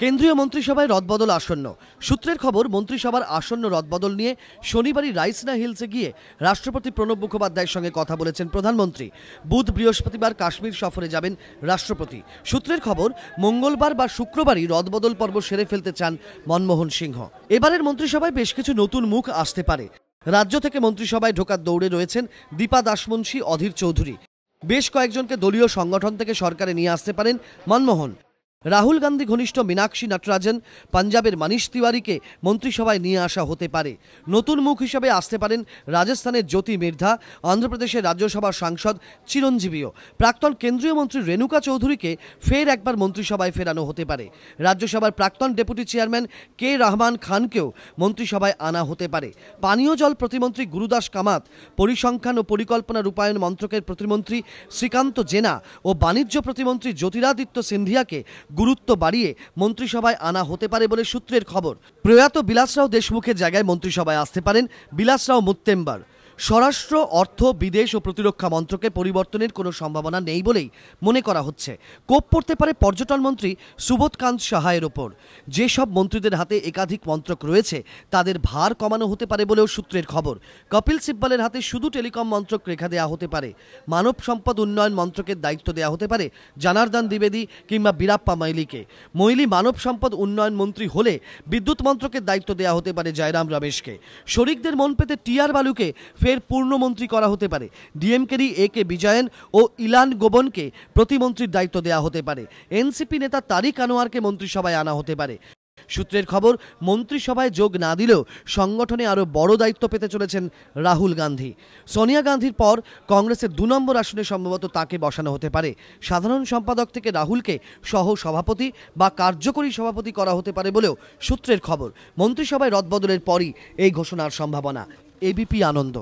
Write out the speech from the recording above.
কেন্দ্রীয় মন্ত্রিসভায় রদবদল আসন্ন। সূত্রের খবর, মন্ত্রিসভার আসন্ন রদবদল নিয়ে শনিবারই রাইসিনা হিলসে গিয়ে রাষ্ট্রপতি প্রণব মুখোপাধ্যায়ের সঙ্গে কথা বলেছেন প্রধানমন্ত্রী। বুধ বৃহস্পতিবার কাশ্মীর সফরে যাবেন রাষ্ট্রপতি। সূত্রের খবর, মঙ্গলবার বা শুক্রবারই রদবদল পর্ব সেরে ফেলতে চান মনমোহন সিংহ। এবারের মন্ত্রিসভায় বেশ কিছু নতুন মুখ আসতে পারে। রাজ্য থেকে মন্ত্রিসভায় ঢোকার দৌড়ে রয়েছেন দীপা দাসমুন্সী, অধীর চৌধুরী। বেশ কয়েকজনকে দলীয় সংগঠন থেকে সরকারে নিয়ে আসতে পারেন মনমোহন। রাহুল গান্ধী ঘনিষ্ঠ মীনাক্ষী নটরাজন, পাঞ্জাবের মানিশ তিওয়ারিকে মন্ত্রিসভায় নিয়ে আসা হতে পারে। নতুন মুখ হিসেবে আসতে পারেন রাজস্থানের জ্যোতি মির্ধা, অন্ধ্রপ্রদেশের রাজ্যসভার সাংসদ চিরঞ্জীবীও। প্রাক্তন কেন্দ্রীয় মন্ত্রী রেণুকা চৌধুরীকে ফের একবার মন্ত্রিসভায় ফেরানো হতে পারে। রাজ্যসভার প্রাক্তন ডেপুটি চেয়ারম্যান কে রহমান খানকেও মন্ত্রিসভায় আনা হতে পারে। পানীয় জল প্রতিমন্ত্রী গুরুদাস কামাত, পরিসংখ্যান ও পরিকল্পনা রূপায়ণ মন্ত্রকের প্রতিমন্ত্রী শ্রীকান্ত জেনা ও বাণিজ্য প্রতিমন্ত্রী জ্যোতিরাদিত্য সিন্ধিয়াকে গুরুত্ব বাড়িয়ে মন্ত্রিসভায় আনা হতে পারে বলে সূত্রের খবর। প্রয়াত বিলাসরাও দেশমুখের জায়গায় মন্ত্রিসভায় আসতে পারেন বিলাসরাও মুত্তেম্বার। স্বরাষ্ট্র, অর্থ, বিদেশ ও প্রতিরক্ষা মন্ত্রকে পরিবর্তনের কোনো সম্ভাবনা নেই বলেই মনে করা হচ্ছে। কোপ পড়তে পারে পর্যটন মন্ত্রী সুবোধকান্ত সাহায়ের ওপর। যেসব মন্ত্রীদের হাতে একাধিক মন্ত্রক রয়েছে তাদের ভার কমানো হতে পারে বলেও সূত্রের খবর। কপিল সিব্বলের হাতে শুধু টেলিকম মন্ত্রক রেখা দেওয়া হতে পারে। মানব সম্পদ উন্নয়ন মন্ত্রকের দায়িত্ব দেওয়া হতে পারে জনার্দন দ্বিবেদী কিংবা বীরাপ্পা মৈলিকে। মৈলি মানব সম্পদ উন্নয়ন মন্ত্রী হলে বিদ্যুৎ মন্ত্রকের দায়িত্ব দেওয়া হতে পারে জয়রাম রমেশকে। শরিকদের মন পেতে টিআর বালুকে ফের পূর্ণমন্ত্রী করা হতে পারে। ডিএমকেরই একে বিজয়ন ও ইলান গোবনকে প্রতিমন্ত্রীর দায়িত্ব দেওয়া হতে পারে। এনসিপি নেতা তারিক আনোয়ারকে মন্ত্রিসভায় আনা হতে পারে। সূত্রের খবর, মন্ত্রিসভায় যোগ না দিলেও সংগঠনে আরও বড় দায়িত্ব পেতে চলেছেন রাহুল গান্ধী। সোনিয়া গান্ধীর পর কংগ্রেসের 2 নম্বর আসনে সম্ভবত তাকে বসানো হতে পারে। সাধারণ সম্পাদক থেকে রাহুলকে সহ সভাপতি বা কার্যকরী সভাপতি করা হতে পারে বলেও সূত্রের খবর। মন্ত্রিসভায় রদবদলের পরই এই ঘোষণার সম্ভাবনা। এবিপি আনন্দ।